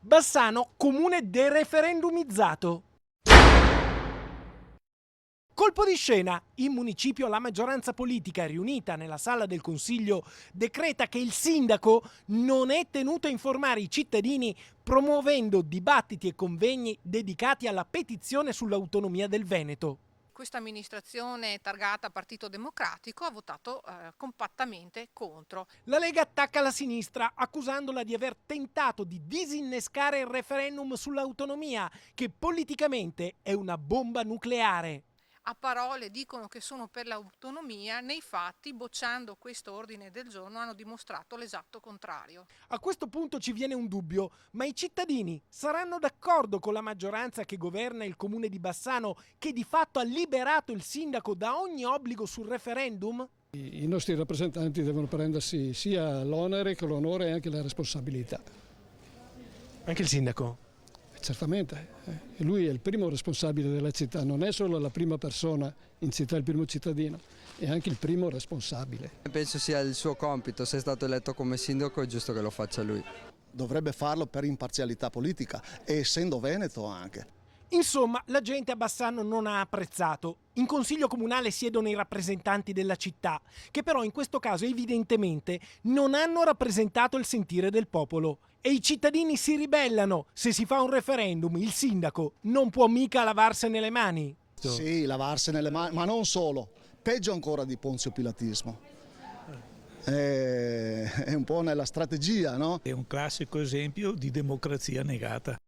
Bassano, comune dereferendumizzato. Colpo di scena. In municipio la maggioranza politica riunita nella sala del Consiglio decreta che il sindaco non è tenuto a informare i cittadini promuovendo dibattiti e convegni dedicati alla petizione sull'autonomia del Veneto. Questa amministrazione targata Partito Democratico ha votato compattamente contro. La Lega attacca la sinistra accusandola di aver tentato di disinnescare il referendum sull'autonomia, che politicamente è una bomba nucleare. A parole dicono che sono per l'autonomia, nei fatti, bocciando questo ordine del giorno, hanno dimostrato l'esatto contrario. A questo punto ci viene un dubbio, ma i cittadini saranno d'accordo con la maggioranza che governa il comune di Bassano, che di fatto ha liberato il sindaco da ogni obbligo sul referendum? I nostri rappresentanti devono prendersi sia l'onere che l'onore e anche la responsabilità. Anche il sindaco? Certamente, lui è il primo responsabile della città, non è solo la prima persona in città, il primo cittadino, è anche il primo responsabile. Penso sia il suo compito, se è stato eletto come sindaco è giusto che lo faccia lui. Dovrebbe farlo per imparzialità politica e essendo veneto anche. Insomma, la gente a Bassano non ha apprezzato. In consiglio comunale siedono i rappresentanti della città, che però in questo caso evidentemente non hanno rappresentato il sentire del popolo. E i cittadini si ribellano. Se si fa un referendum, il sindaco non può mica lavarsene le mani. Sì, lavarsene le mani, ma non solo. Peggio ancora di Ponzio Pilatismo. È un po' nella strategia, no? È un classico esempio di democrazia negata.